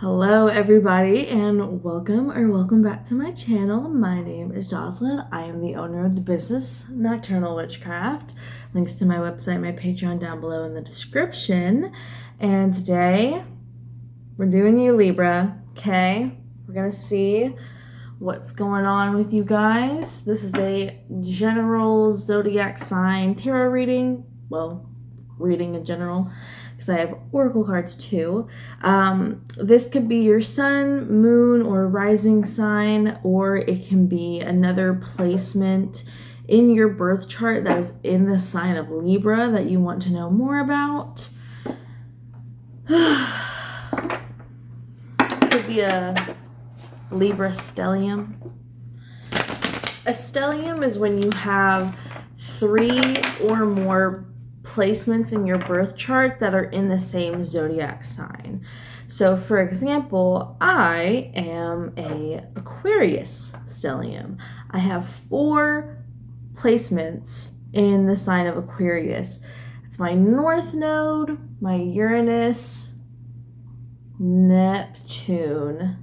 Hello everybody and welcome back to my channel. My name is Jocelyn. I am the owner of the business Nocturnal Witchcraft. Links to my website, my Patreon down below in the description. And today we're doing you Libra, okay? We're gonna see what's going on with you guys. This is a general Zodiac Sign Tarot reading. Well, reading in general, because I have oracle cards too. This could be your sun, moon, or rising sign, or it can be another placement in your birth chart that is in the sign of Libra that you want to know more about. Could be a Libra stellium. A stellium is when you have 3 or more placements in your birth chart that are in the same zodiac sign. So for example, I am a Aquarius stellium. I have 4 placements in the sign of Aquarius. It's my North Node, my Uranus, Neptune,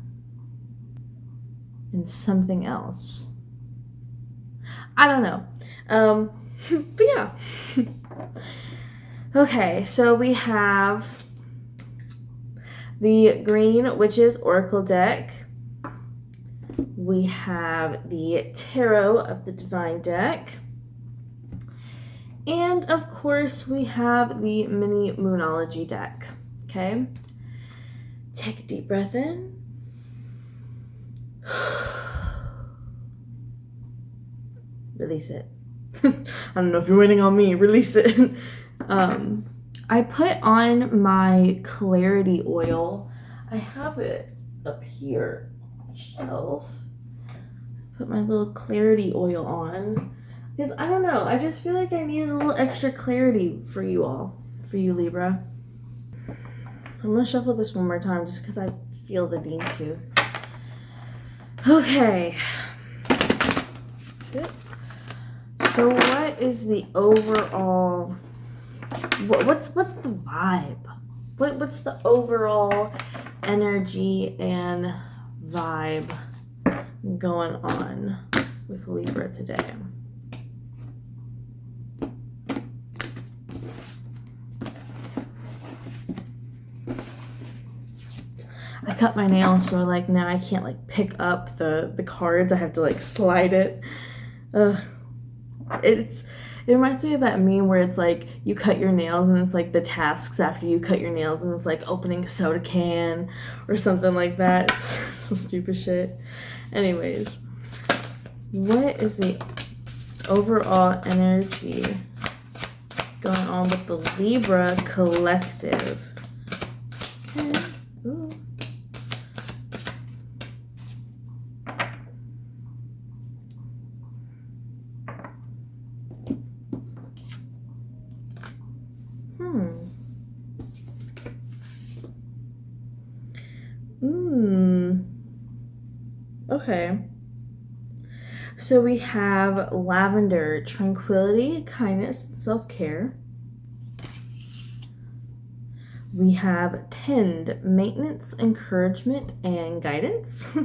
and something else. I don't know. But yeah. Okay, so we have the Green Witches Oracle deck. We have the Tarot of the Divine deck. And of course, we have the Mini Moonology deck. Okay? Take a deep breath in. Release it. I don't know if you're waiting on me. Release it. I put on my clarity oil. I have it up here on the shelf. Put my little clarity oil on. Because I don't know. I just feel like I need a little extra clarity for you all. For you, Libra. I'm going to shuffle this one more time just because I feel the need to. Okay. So what is the overall, what's the vibe? What's the overall energy and vibe going on with Libra today? I cut my nails, so like now I can't like pick up the cards. I have to like slide it. It reminds me of that meme where it's like you cut your nails and it's like the tasks after you cut your nails and it's like opening a soda can or something like that. It's some stupid shit. Anyways, what is the overall energy going on with the Libra collective? Okay. Ooh. Okay. So we have lavender, tranquility, kindness, self-care. We have tend, maintenance, encouragement, and guidance.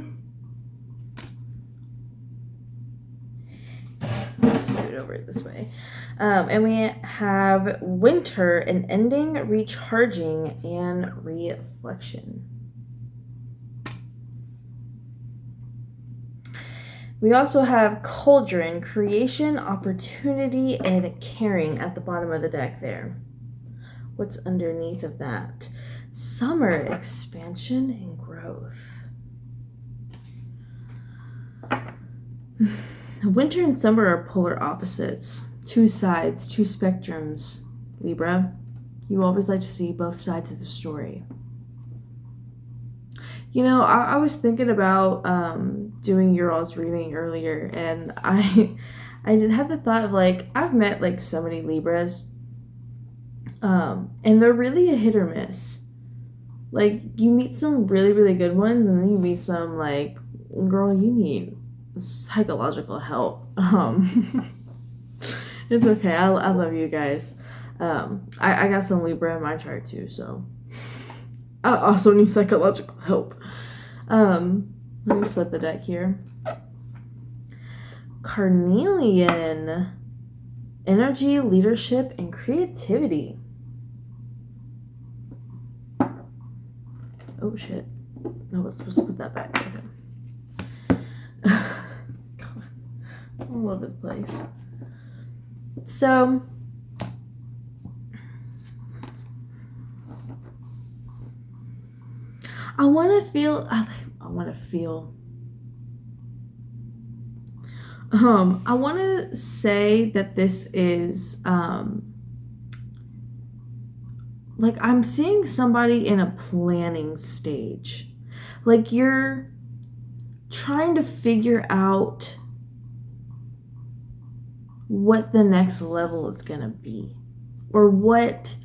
Scoot over it this way. And we have winter, an ending, recharging, and reflection. We also have cauldron, creation, opportunity, and caring at the bottom of the deck there. What's underneath of that? Summer, expansion, and growth. Winter and summer are polar opposites. 2 sides, 2 spectrums. Libra, you always like to see both sides of the story. You know, I was thinking about doing your all's reading earlier, and I had the thought of like, I've met like so many Libras, and they're really a hit or miss. Like, you meet some really, really good ones, and then you meet some like, girl, you need psychological help. It's okay. I love you guys. I got some Libra in my chart too, so I also need psychological help. Let me split the deck here. Carnelian. Energy, leadership, and creativity. Oh shit. I was supposed to put that back. Okay. God. All over the place. So I want to feel I want to say that this is like I'm seeing somebody in a planning stage. Like you're trying to figure out what the next level is going to be, or what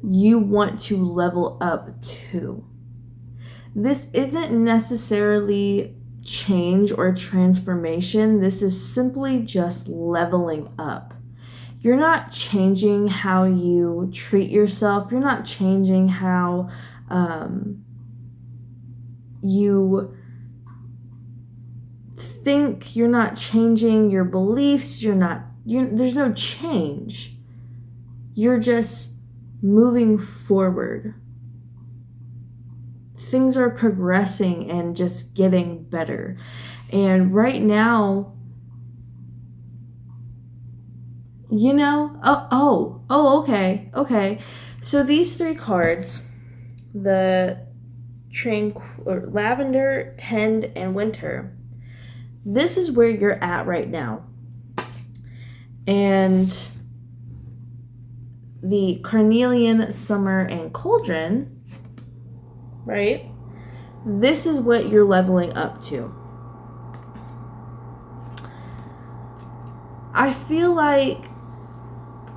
you want to level up to. This isn't necessarily change or transformation. This is simply just leveling up. You're not changing how you treat yourself. You're not changing how you think. You're not changing your beliefs. There's no change. You're just moving forward. Things are progressing and just getting better. And right now, you know, okay. So these three cards, the Lavender, Tend, and Winter, this is where you're at right now. And the Carnelian, Summer, and Cauldron, right? This is what you're leveling up to. I feel like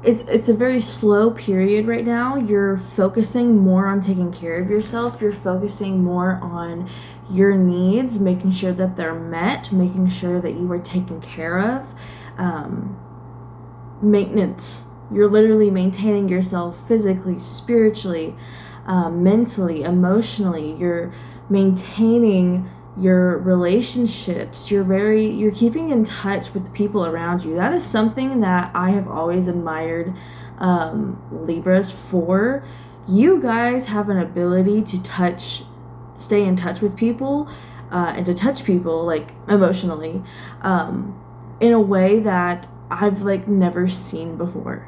it's a very slow period right now. You're focusing more on taking care of yourself. You're focusing more on your needs, making sure that they're met, making sure that you are taken care of. Maintenance. You're literally maintaining yourself physically, spiritually, mentally, emotionally. You're maintaining your relationships. You're keeping in touch with the people around you. That is something that I have always admired Libras for. You guys have an ability to stay in touch with people, and to touch people like emotionally, in a way that I've like never seen before.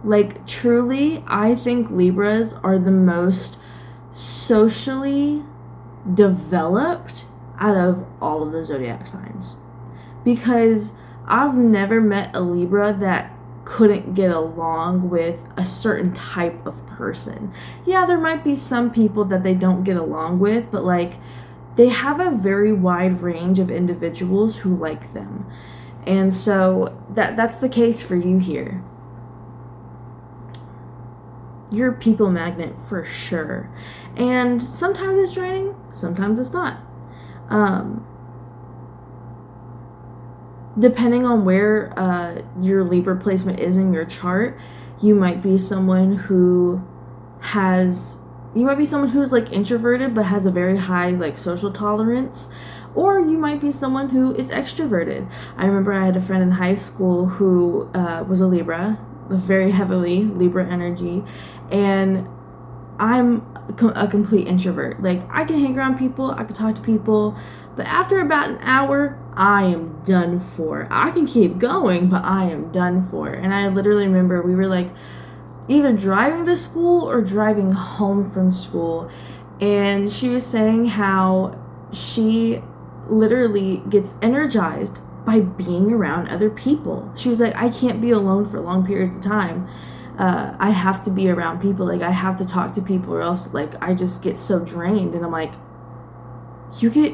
Like truly, I think Libras are the most socially developed out of all of the zodiac signs, because I've never met a Libra that couldn't get along with a certain type of person. Yeah, there might be some people that they don't get along with, but like they have a very wide range of individuals who like them. And so that's the case for you here. You're a people magnet for sure. And sometimes it's draining, sometimes it's not. Depending on where your Libra placement is in your chart, you might be someone who's like introverted but has a very high like social tolerance, or you might be someone who is extroverted. I remember I had a friend in high school who was a Libra, very heavily Libra energy, and I'm a complete introvert. Like I can hang around people, I can talk to people, but after about an hour, I am done for. I can keep going, but I am done for. And I literally remember we were like either driving to school or driving home from school, and she was saying how she literally gets energized by being around other people. She was like, I can't be alone for long periods of time. I have to be around people. Like I have to talk to people, or else like I just get so drained. And I'm like, you get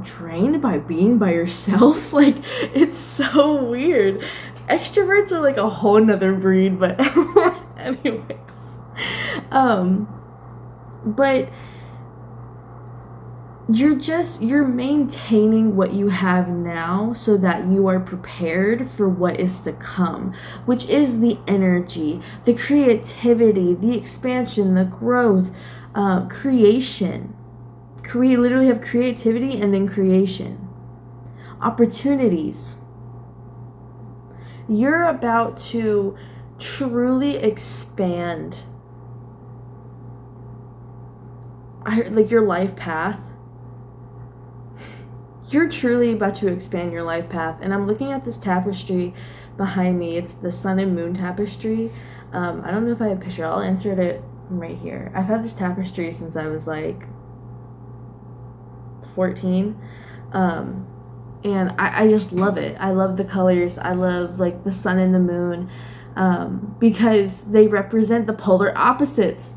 drained by being by yourself? Like it's so weird. Extroverts are like a whole nother breed, but anyways. But you're maintaining what you have now so that you are prepared for what is to come, which is the energy, the creativity, the expansion, the growth, creation. Literally have creativity and then creation. Opportunities. You're about to truly expand like your life path. You're truly about to expand your life path. And I'm looking at this tapestry behind me. It's the sun and moon tapestry. I don't know if I have a picture. I'll insert it right here. I've had this tapestry since I was like 14. And I just love it. I love the colors. I love like the sun and the moon, because they represent the polar opposites.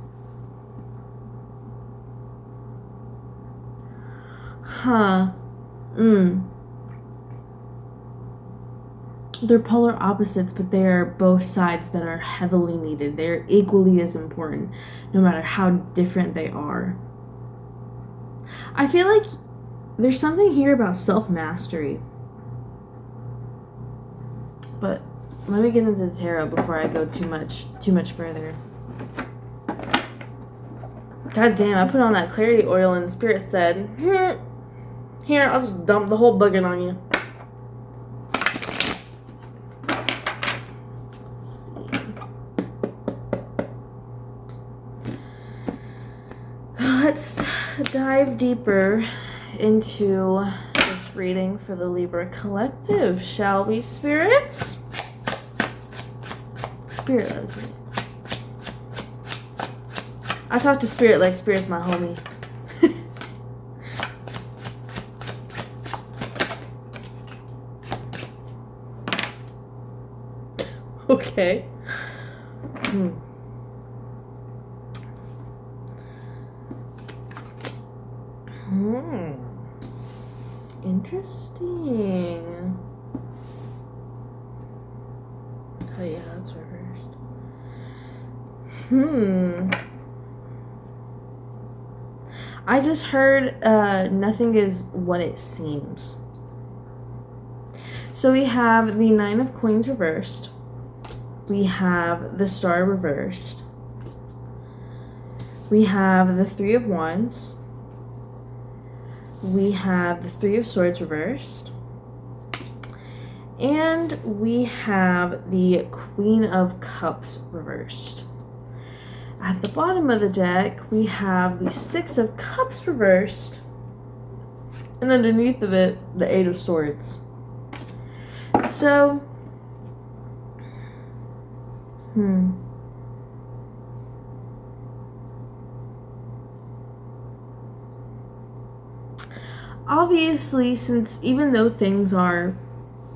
They're polar opposites, but they are both sides that are heavily needed. They're equally as important, no matter how different they are. I feel like there's something here about self-mastery. But let me get into the tarot before I go too much further. God damn, I put on that clarity oil and Spirit said, here, I'll just dump the whole bucket on you. Let's dive deeper into this reading for the Libra Collective, shall we, spirits? Spirit loves me. I talk to Spirit like Spirit's my homie. Okay. Interesting. Oh yeah, that's reversed. I just heard nothing is what it seems. So we have the Nine of Coins reversed. We have the Star reversed. We have the Three of Wands. We have the Three of Swords reversed. And we have the Queen of Cups reversed. At the bottom of the deck, we have the Six of Cups reversed. And underneath of it, the Eight of Swords. So, obviously, since even though things are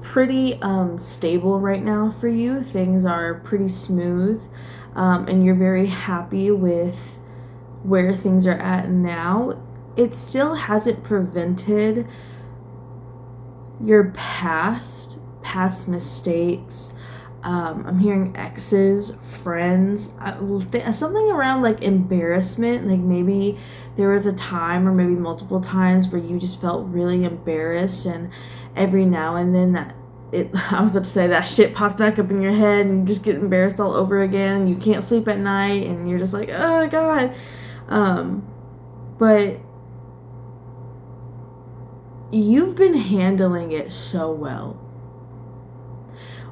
pretty stable right now for you, things are pretty smooth, and you're very happy with where things are at now, it still hasn't prevented your past mistakes. I'm hearing exes, friends, something around like embarrassment. Like maybe there was a time or maybe multiple times where you just felt really embarrassed, and every now and then I was about to say that shit pops back up in your head and you just get embarrassed all over again, and you can't sleep at night and you're just like, oh God. But you've been handling it so well.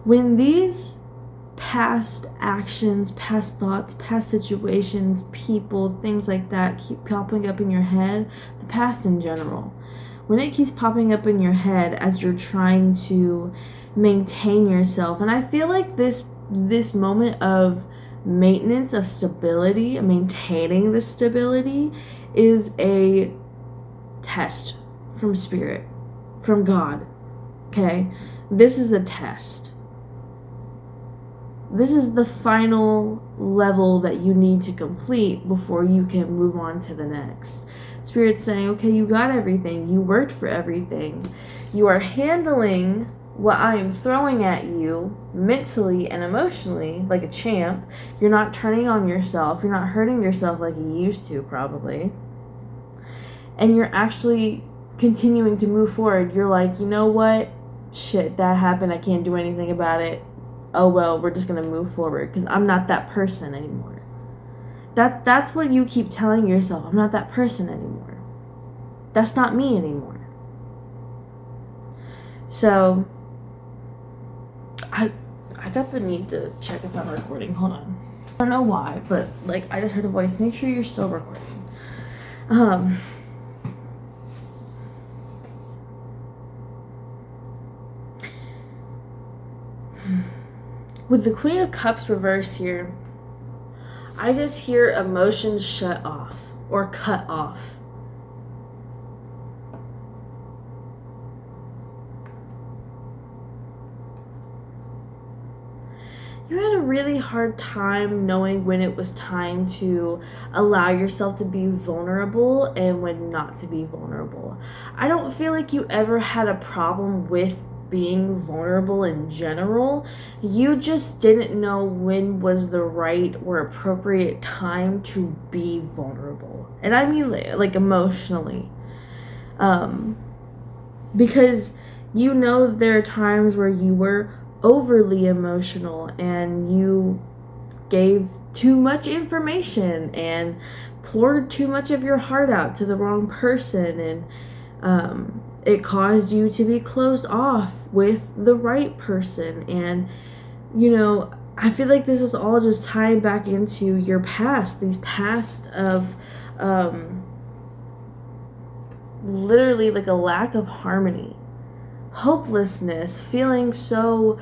When these past actions, past thoughts, past situations, people, things like that keep popping up in your head, the past in general, when it keeps popping up in your head as you're trying to maintain yourself, and I feel like this moment of maintenance, of stability, maintaining the stability, is a test from Spirit, from God, okay? This is a test. This is the final level that you need to complete before you can move on to the next. Spirit's saying, okay, you got everything. You worked for everything. You are handling what I am throwing at you mentally and emotionally like a champ. You're not turning on yourself. You're not hurting yourself like you used to, probably. and you're actually continuing to move forward. You're like, you know what? Shit, that happened. I can't do anything about it. Oh well, we're just gonna move forward because I'm not that person anymore. That's what you keep telling yourself. I'm not that person anymore. That's not me anymore. So I got the need to check if I'm recording. Hold on. I don't know why, but like I just heard a voice. Make sure you're still recording. With the Queen of Cups reversed here, I just hear emotions shut off or cut off. You had a really hard time knowing when it was time to allow yourself to be vulnerable and when not to be vulnerable. I don't feel like you ever had a problem with being vulnerable in general. You just didn't know when was the right or appropriate time to be vulnerable. And I mean like emotionally. Because you know there are times where you were overly emotional and you gave too much information and poured too much of your heart out to the wrong person, and it caused you to be closed off with the right person. And you know, I feel like this is all just tying back into your past, these past of literally like a lack of harmony, hopelessness, feeling so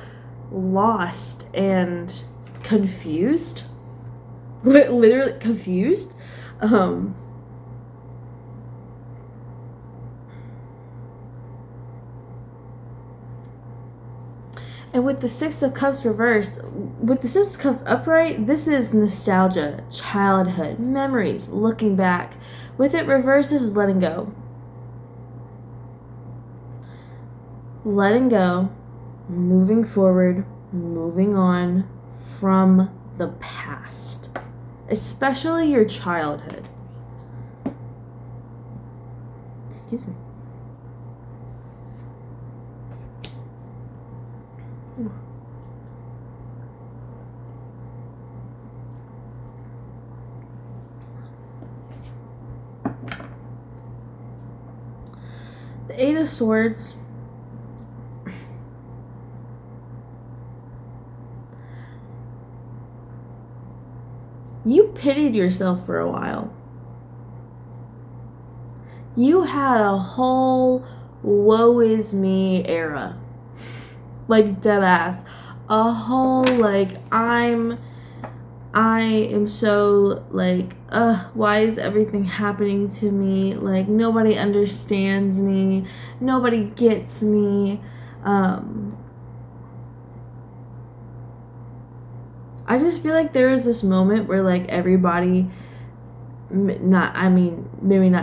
lost and confused, literally confused. And with the Six of Cups reversed, with the Six of Cups upright, this is nostalgia, childhood, memories, looking back. With it reversed, this is letting go. Letting go, moving forward, moving on from the past, especially your childhood. Excuse me. Ooh. The Eight of Swords. You pitied yourself for a while. You had a whole woe is me era. Like dead ass. A whole like I am so like why is everything happening to me? Like nobody understands me. Nobody gets me. I just feel like there is this moment where like everybody, maybe not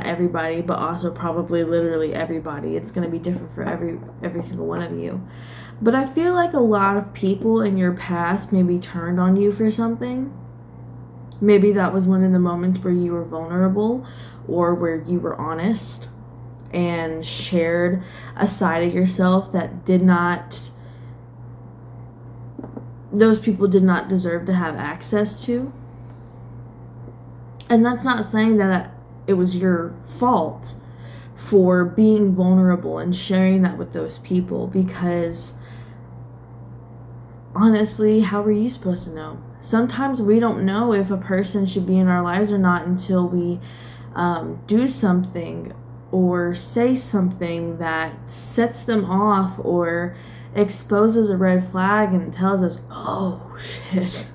everybody, but also probably literally everybody. It's gonna be different for every single one of you. But I feel like a lot of people in your past maybe turned on you for something. Maybe that was one of the moments where you were vulnerable or where you were honest and shared a side of yourself that those people did not deserve to have access to. And that's not saying that it was your fault for being vulnerable and sharing that with those people, because honestly, how were you supposed to know? Sometimes we don't know if a person should be in our lives or not until we do something or say something that sets them off or exposes a red flag and tells us, oh shit,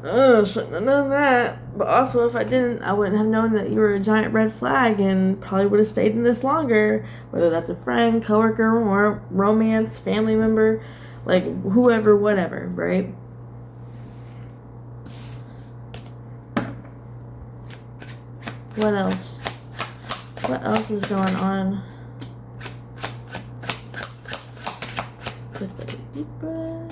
oh, shouldn't have done that. But also, if I didn't, I wouldn't have known that you were a giant red flag and probably would have stayed in this longer, whether that's a friend, coworker, or romance, family member, like whoever, whatever, right? What else? What else is going on with the Libra?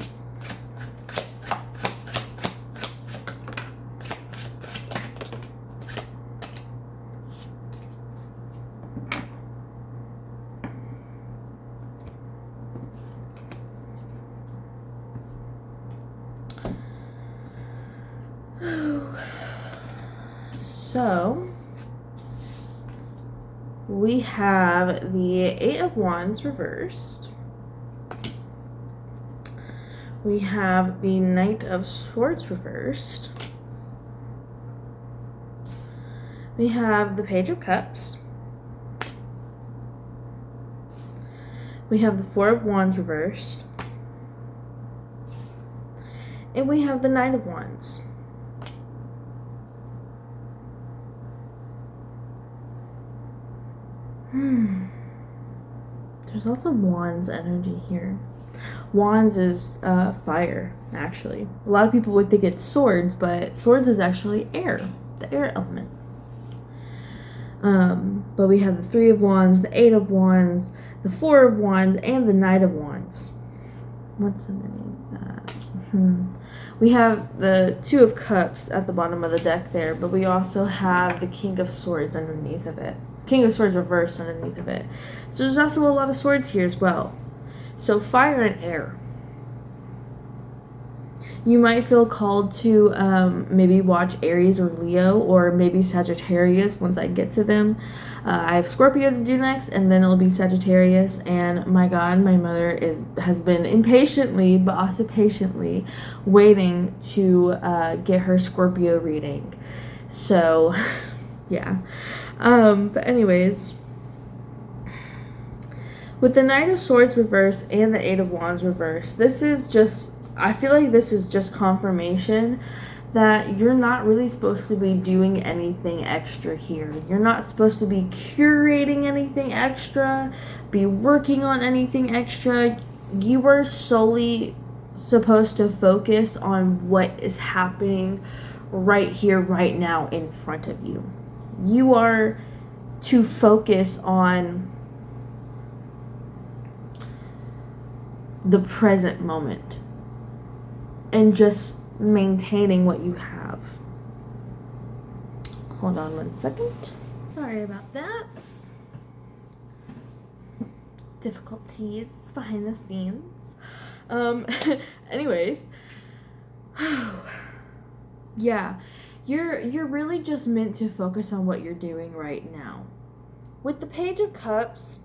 So we have the Eight of Wands reversed. We have the Knight of Swords reversed. We have the Page of Cups. We have the Four of Wands reversed. And we have the Knight of Wands. There's also Wands energy here. Wands is fire, actually. A lot of people would think it's swords, but swords is actually air, the air element. But we have the Three of Wands, the Eight of Wands, the Four of Wands, and the Knight of Wands. What's underneath that? We have the Two of Cups at the bottom of the deck there, but we also have the King of Swords underneath of it. King of Swords reversed underneath of it. So there's also a lot of swords here as well. So fire and air. You might feel called to maybe watch Aries or Leo, or maybe Sagittarius once I get to them. I have Scorpio to do next, and then it'll be Sagittarius. And my God, my mother has been impatiently, but also patiently, waiting to get her Scorpio reading. So, yeah. But anyways, with the Knight of Swords reversed and the Eight of Wands reversed, I feel like this is just confirmation that you're not really supposed to be doing anything extra here. You're not supposed to be curating anything extra, be working on anything extra. You are solely supposed to focus on what is happening right here, right now in front of you. You are to focus on the present moment and just maintaining what you have. Hold on one second. Sorry about that. Difficulties behind the scenes. Anyways. Yeah. You're really just meant to focus on what you're doing right now. With the Page of Cups,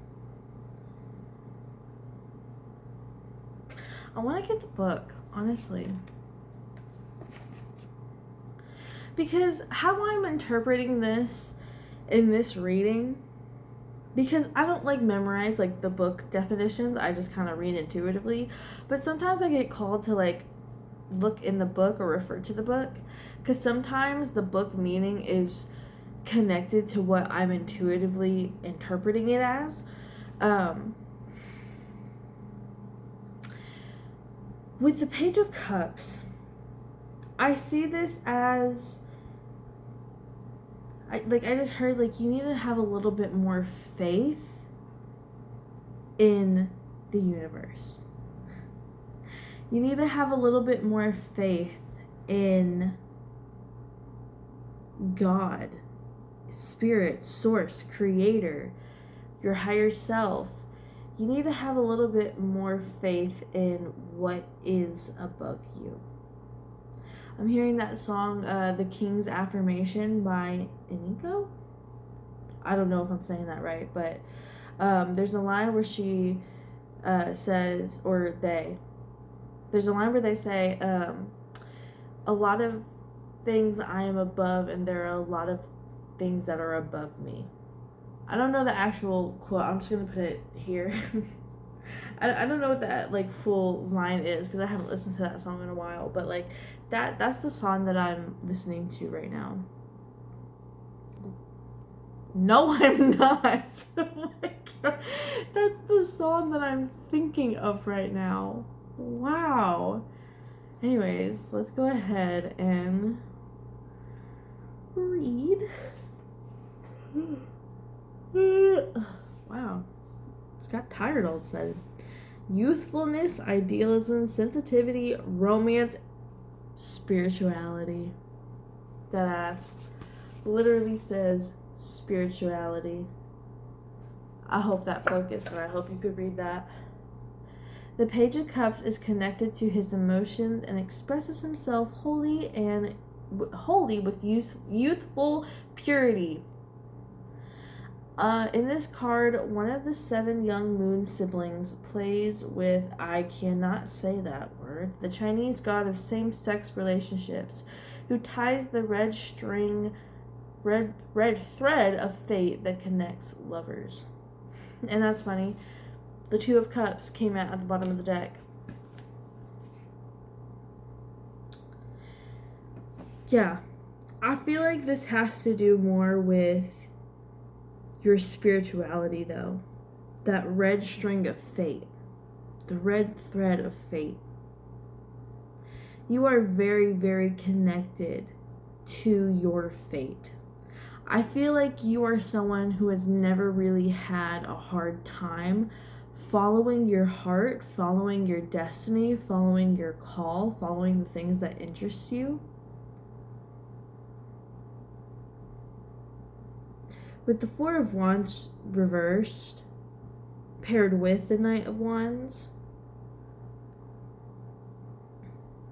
I want to get the book, honestly. Because how I'm interpreting this in this reading, because I don't memorize the book definitions, I just kind of read intuitively, but sometimes I get called to look in the book or refer to the book, because sometimes the book meaning is connected to what I'm intuitively interpreting it as. With the Page of Cups, I see this as I just heard you need to have a little bit more faith in the universe. You need to have a little bit more faith in God, Spirit, Source, Creator, your higher self. You need to have a little bit more faith in what is above you. I'm hearing that song, The King's Affirmation by Iniko. I don't know if I'm saying that right, but there's a line where she says, or there's a line where they say, a lot of things I am above, and there are a lot of things that are above me. I don't know the actual quote. I'm just going to put it here. I don't know what that full line is, because I haven't listened to that song in a while, but that's the song that I'm listening to right now. No, I'm not. Oh my God. That's the song that I'm thinking of right now. Wow. Anyways, let's go ahead and read. Wow. Just got tired all of a sudden. Youthfulness, idealism, sensitivity, romance, spirituality. That ass literally says spirituality. I hope that focused, and I hope you could read that. The Page of Cups is connected to his emotions and expresses himself wholly and with youthful purity. In this card, one of the 7 young moon siblings plays with, I cannot say that word, the Chinese god of same-sex relationships, who ties the red thread of fate that connects lovers. And that's funny. The 2 of Cups came out at the bottom of the deck. Yeah, I feel like this has to do more with your spirituality, though. That red string of fate. The red thread of fate. You are very, very connected to your fate. I feel like you are someone who has never really had a hard time following your heart, following your destiny, following your call, following the things that interest you. With the 4 of Wands reversed, paired with the Knight of Wands,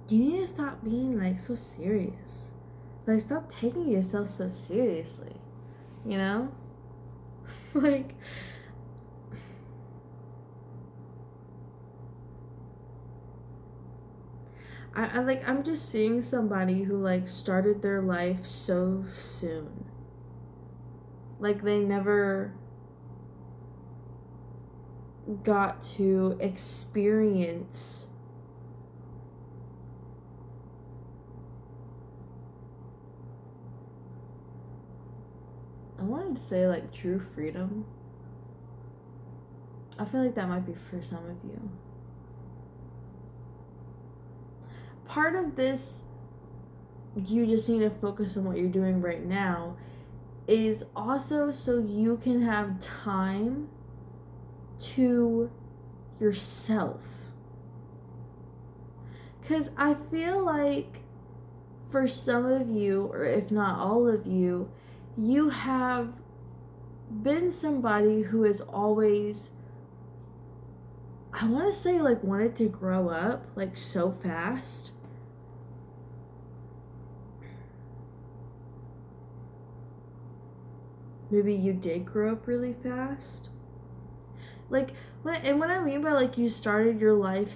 you need to stop being like so serious. Like, stop taking yourself so seriously, you know? Like, I'm just seeing somebody who like started their life so soon. Like, they never got to experience I wanted to say like true freedom. I feel like that might be for some of you. Part of this, you just need to focus on what you're doing right now, is also so you can have time to yourself. Because I feel like for some of you, or if not all of you, you have been somebody who has always, I want to say, like, wanted to grow up like so fast. Maybe you did grow up really fast. Like, what I mean by like you started your life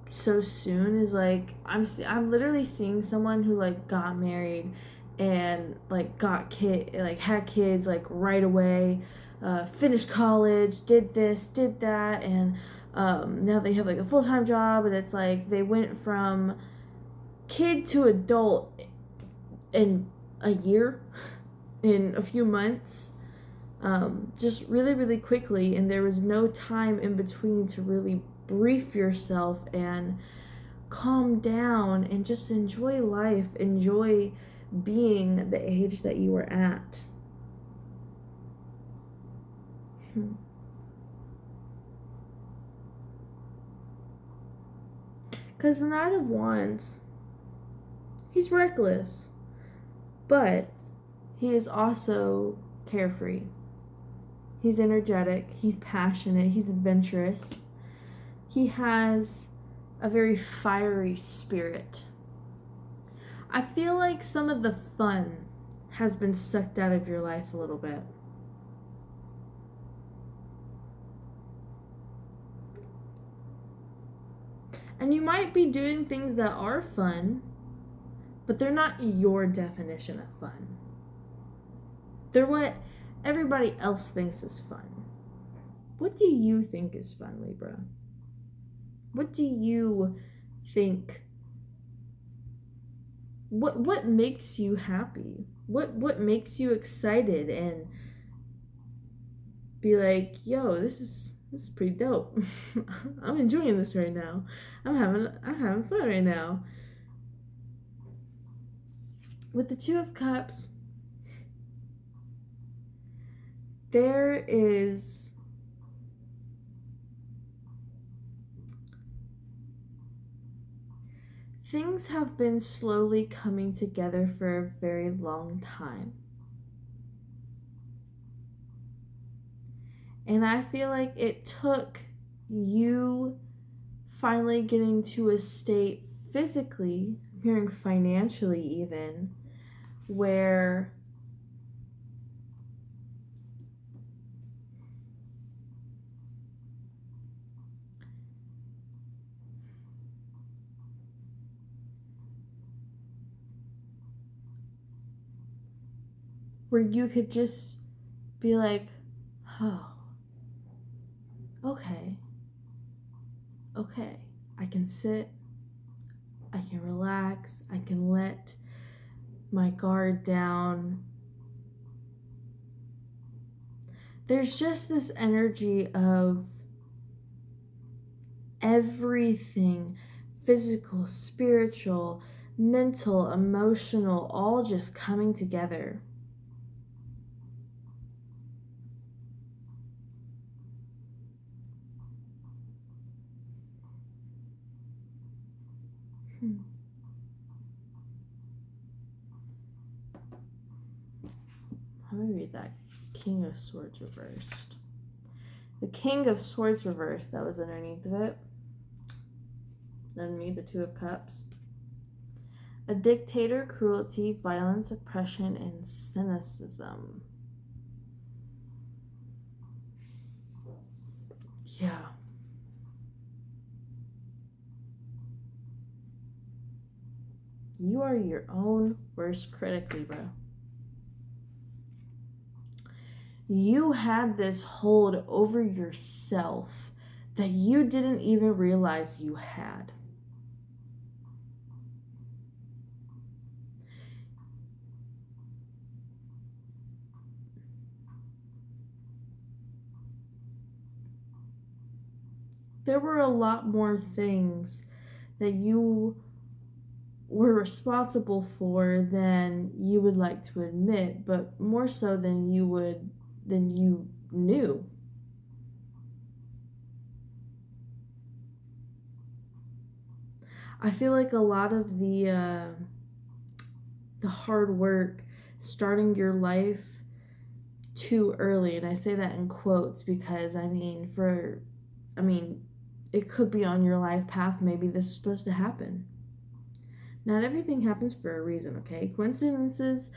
so soon is like I'm literally seeing someone who like got married and like had kids like right away, finished college, did this, did that, and now they have like a full-time job, and it's like they went from kid to adult in a year, in a few months, just really, really quickly, and there was no time in between to really brief yourself and calm down and just enjoy life, enjoy being the age that you were at. Because the Knight of Wands, he's reckless, but he is also carefree. He's energetic, he's passionate, he's adventurous. He has a very fiery spirit. I feel like some of the fun has been sucked out of your life a little bit. And you might be doing things that are fun, but they're not your definition of fun. They're what everybody else thinks is fun. What do you think is fun, Libra? What do you think? What makes you happy? What makes you excited and be like, yo, this is pretty dope. I'm enjoying this right now. I'm having fun right now. With the 2 of Cups, there is things have been slowly coming together for a very long time. And I feel like it took you finally getting to a state physically hearing financially even, where you could just be like, oh, okay, I can sit, I can relax, I can let my guard down. There's just this energy of everything, physical, spiritual, mental, emotional, all just coming together. Let me read that King of Swords reversed. The King of Swords reversed, that was underneath of it. Underneath the Two of Cups. A dictator, cruelty, violence, oppression, and cynicism. Yeah. You are your own worst critic, Libra. You had this hold over yourself that you didn't even realize you had. There were a lot more things that you were responsible for than you would like to admit, but more so than you knew. I feel like a lot of the hard work starting your life too early, and I say that in quotes because it could be on your life path. Maybe this is supposed to happen. Not everything happens for a reason, okay? Coincidences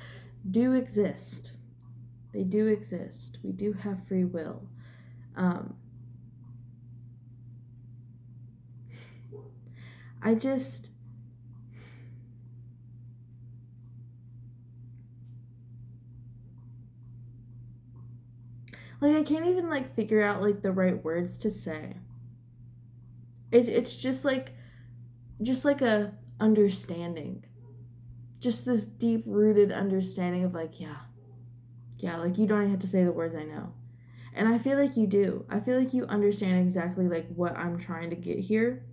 do exist. They do exist. We do have free will. I can't even figure out the right words to say. It's just like a understanding, just this deep rooted understanding of yeah, you don't even have to say the words, I know. And I feel like you do. I feel like you understand exactly what I'm trying to get here.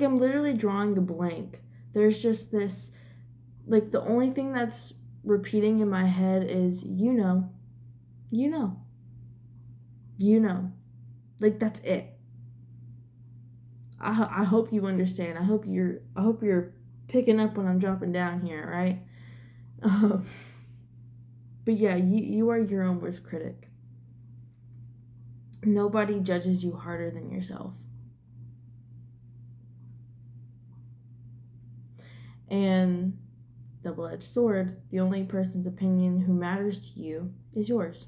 I'm literally drawing a blank. There's just this, the only thing that's repeating in my head is, you know. That's it. I hope you understand. I hope you're picking up when I'm dropping down here, right? But yeah, you are your own worst critic. Nobody judges you harder than yourself. And double-edged sword, the only person's opinion who matters to you is yours.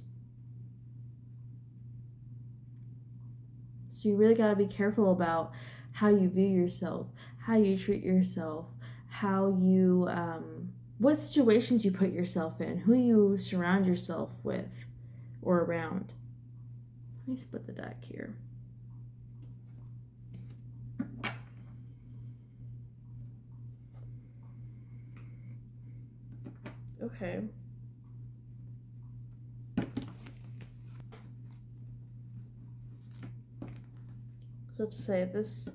So you really got to be careful about how you view yourself, how you treat yourself, how you what situations you put yourself in, who you surround yourself with or around. Let me split the deck here. Okay. So to say, this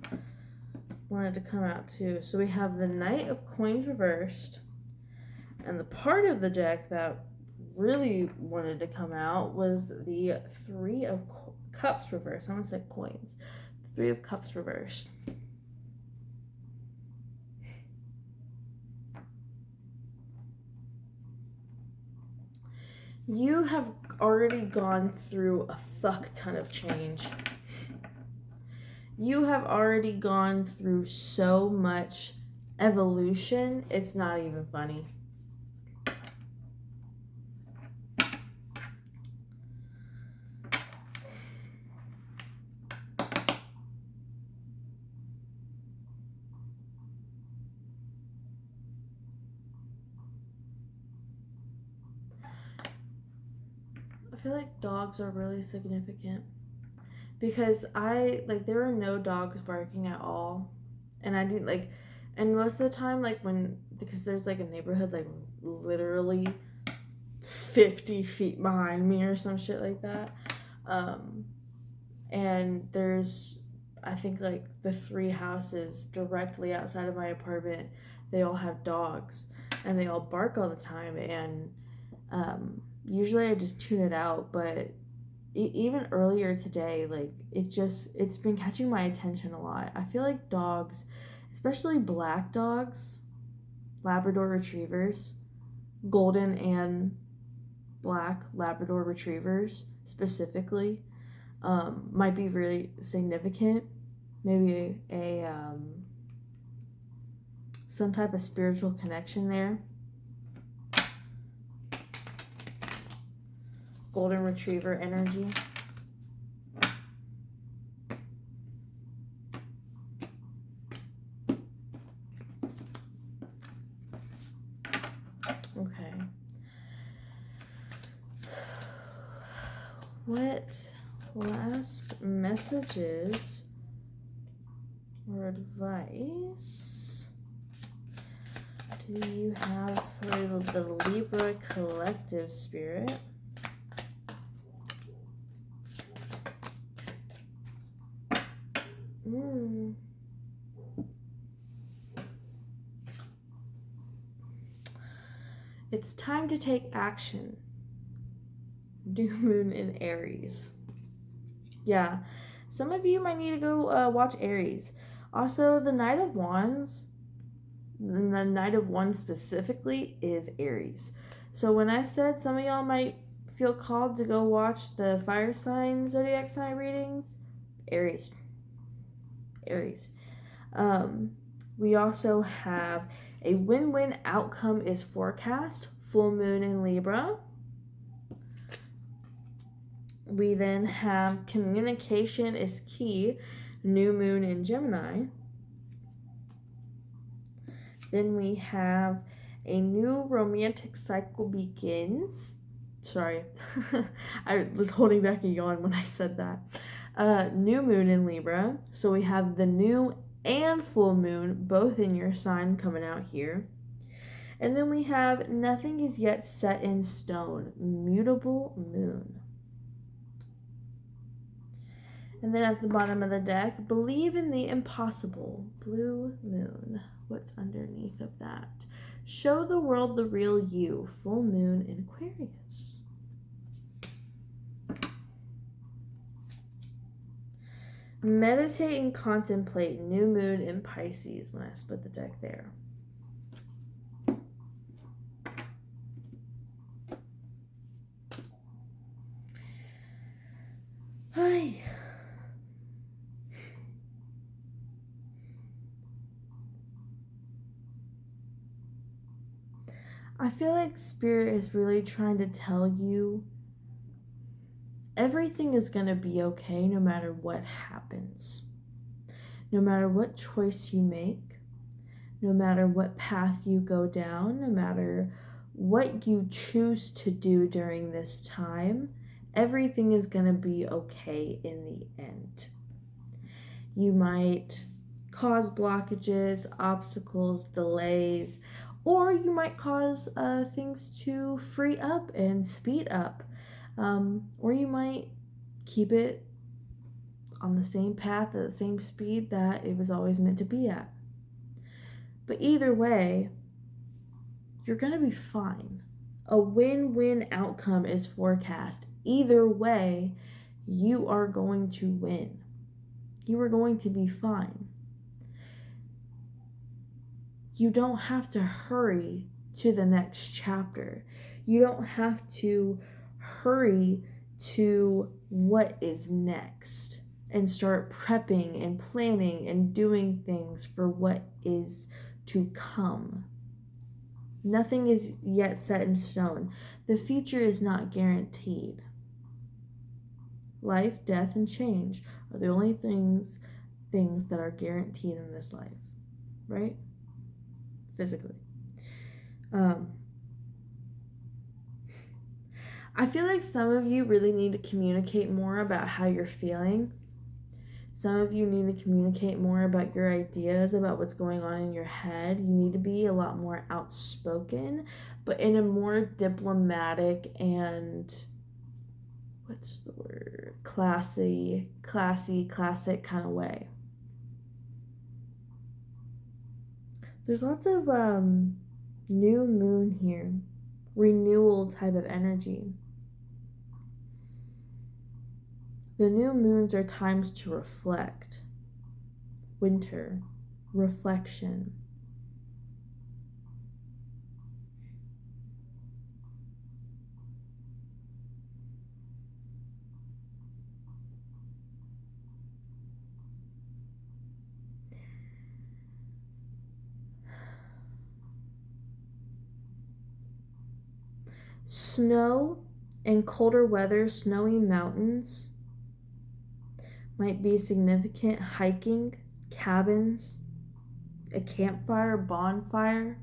wanted to come out too. So we have the Knight of Coins reversed, and the part of the deck that really wanted to come out was the Three of Cups reversed. I almost said coins. Three of Cups reversed. You have already gone through a fuck ton of change. You have already gone through so much evolution, it's not even funny. I feel like dogs are really significant because there were no dogs barking at all, and I didn't like, and most of the time, like because there's like a neighborhood like literally 50 feet behind me or some shit like that, and there's, I think, like the 3 houses directly outside of my apartment, they all have dogs and they all bark all the time, and usually I just tune it out, but even earlier today, like it's been catching my attention a lot. I feel like dogs, especially black dogs, Labrador retrievers, golden and black Labrador retrievers specifically, might be really significant. Maybe a some type of spiritual connection there. Golden retriever energy. Okay. What last messages or advice do you have for the Libra collective spirit? It's time to take action. New moon in Aries. Yeah, some of you might need to go watch Aries. Also, the Knight of Wands, and the Knight of Wands specifically, is Aries. So when I said some of y'all might feel called to go watch the fire sign Zodiac sign readings, Aries. We also have a win-win outcome is forecast, full moon in Libra. We then have communication is key, new moon in Gemini. Then we have a new romantic cycle begins. Sorry, I was holding back a yawn when I said that. New moon in Libra. So we have the new and full moon, both in your sign, coming out here. And then we have nothing is yet set in stone, mutable moon. And then at the bottom of the deck, believe in the impossible, blue moon. What's underneath of that? Show the world the real you, full moon in Aquarius. Meditate and contemplate, new moon in Pisces, when I split the deck there. Hi. I feel like Spirit is really trying to tell you everything is going to be okay no matter what happens. No matter what choice you make, no matter what path you go down, no matter what you choose to do during this time, everything is going to be okay in the end. You might cause blockages, obstacles, delays, or you might cause things to free up and speed up. Or you might keep it on the same path at the same speed that it was always meant to be at. But either way, you're going to be fine. A win-win outcome is forecast. Either way, you are going to win. You are going to be fine. You don't have to hurry to the next chapter. You don't have to hurry to what is next and start prepping and planning and doing things for what is to come. Nothing is yet set in stone. The future is not guaranteed. Life, death, and change are the only things that are guaranteed in this life, right? Physically. I feel like some of you really need to communicate more about how you're feeling. Some of you need to communicate more about your ideas, about what's going on in your head. You need to be a lot more outspoken, but in a more diplomatic and, what's the word? Classic kind of way. There's lots of new moon here, renewal type of energy. The new moons are times to reflect. Winter, reflection. Snow and colder weather, snowy mountains might be significant. Hiking, cabins, a campfire, bonfire.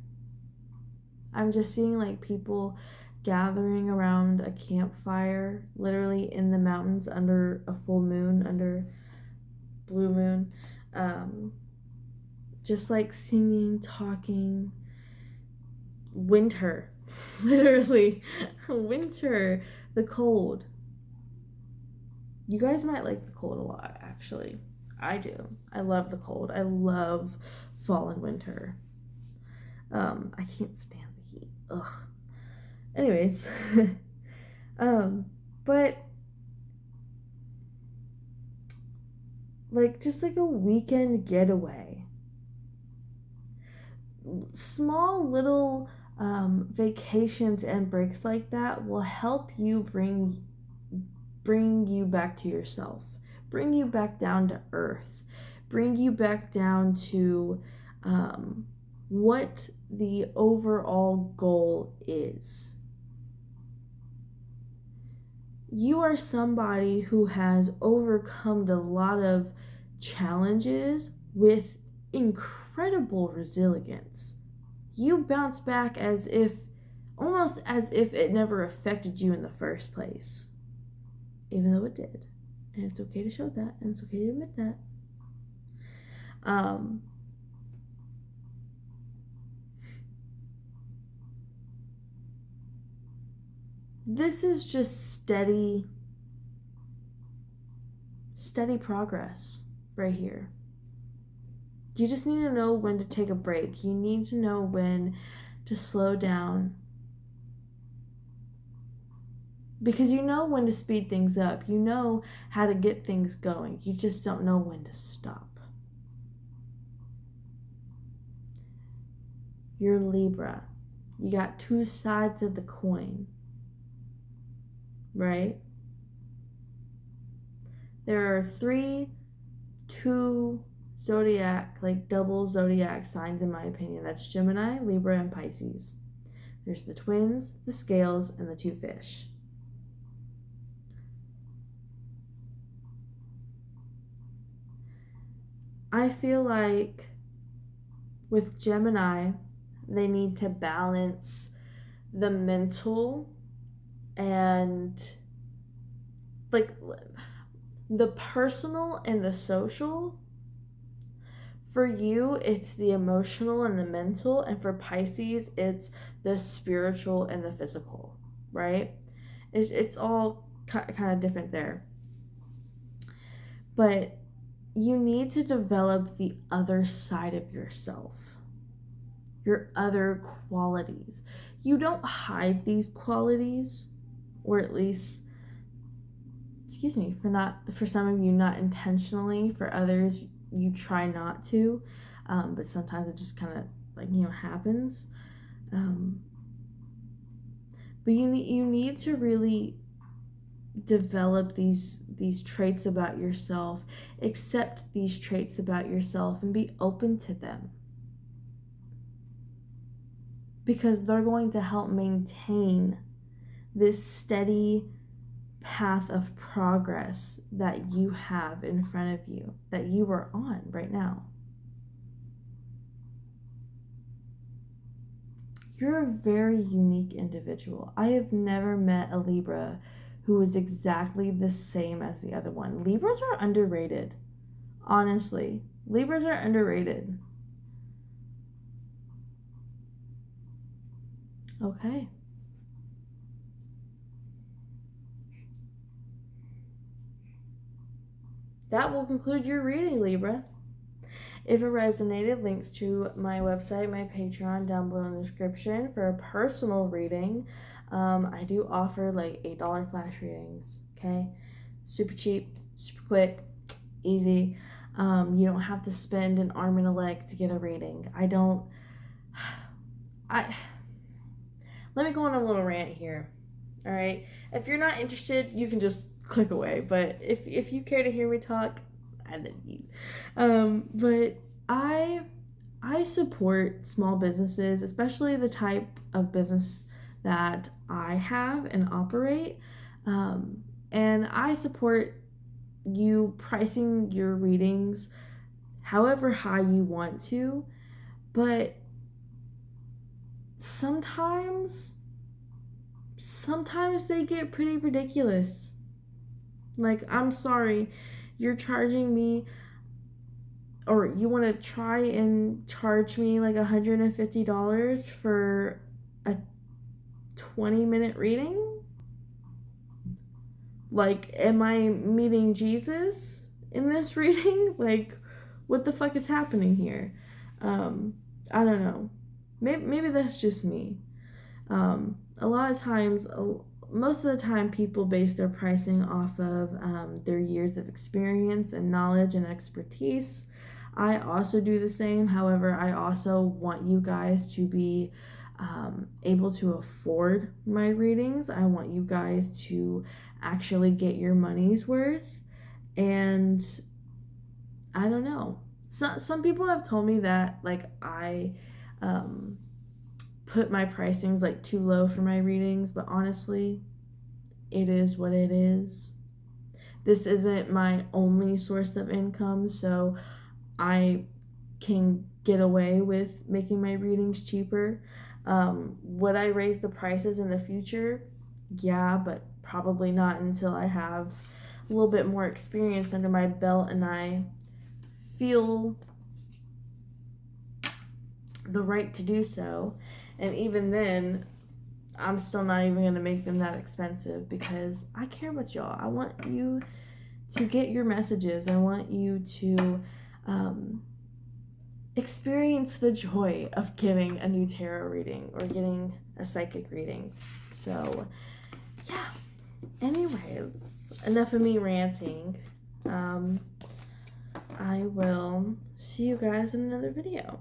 I'm just seeing like people gathering around a campfire, literally in the mountains under a full moon, under blue moon. Just like singing, talking. Winter, literally. Winter, the cold. You guys might like the cold a lot, actually. I do. I love the cold. I love fall and winter. I can't stand the heat. Ugh. Anyways, but like just like a weekend getaway. Small little vacations and breaks like that will help you bring you back to yourself, bring you back down to earth, bring you back down to what the overall goal is. You are somebody who has overcome a lot of challenges with incredible resilience. You bounce back almost as if it never affected you in the first place. Even though it did. And it's okay to show that, and it's okay to admit that. This is just steady progress right here. You just need to know when to take a break. You need to know when to slow down. Because you know when to speed things up. You know how to get things going. You just don't know when to stop. You're Libra. You got two sides of the coin. Right? There are 2 Zodiac, like double Zodiac signs in my opinion. That's Gemini, Libra, and Pisces. There's the twins, the scales, and the 2 fish. I feel like with Gemini, they need to balance the mental and like the personal and the social. For you, it's the emotional and the mental, and for Pisces, it's the spiritual and the physical, right? It's all kind of different there. But you need to develop the other side of yourself, your other qualities. You don't hide these qualities, or at least, for some of you, not intentionally. For others, you try not to, but sometimes it just kind of happens. But you need to really develop these traits about yourself, accept these traits about yourself, and be open to them, because they're going to help maintain this steady path of progress that you have in front of you, that you are on right now. You're a very unique individual. I have never met a Libra who is exactly the same as the other one. Libras are underrated. Honestly, Libras are underrated. Okay. That will conclude your reading, Libra. If it resonated, links to my website, my Patreon down below in the description for a personal reading. I do offer like $8 flash readings, okay? Super cheap, super quick, easy. You don't have to spend an arm and a leg to get a reading. Let me go on a little rant here, all right? If you're not interested, you can just click away. But if you care to hear me talk, I love you. But I support small businesses, especially the type of business that I have and operate. And I support you pricing your readings however high you want to, but sometimes they get pretty ridiculous. Like, I'm sorry, you're charging me, or you want to try and charge me like $150 for a 20-minute reading? Like, am I meeting Jesus in this reading? Like, what the fuck is happening here? I don't know. Maybe that's just me. A lot of times, most of the time, people base their pricing off of their years of experience and knowledge and expertise. I also do the same. However, I also want you guys to be able to afford my readings. I want you guys to actually get your money's worth. And I don't know. Some people have told me that like I put my pricings like too low for my readings, but honestly, it is what it is. This isn't my only source of income, so I can get away with making my readings cheaper. Would I raise the prices in the future? Yeah, but probably not until I have a little bit more experience under my belt and I feel the right to do so. And even then, I'm still not even going to make them that expensive because I care about y'all. I want you to get your messages. I want you to experience the joy of getting a new tarot reading or getting a psychic reading. So, yeah. Anyway, enough of me ranting. I will see you guys in another video.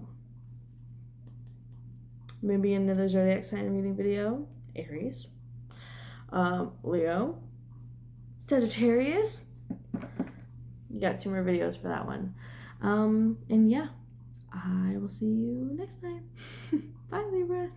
Maybe another Zodiac sign reading video. Aries. Leo. Sagittarius. You got 2 more videos for that one. And yeah, I will see you next time. Bye, Libra.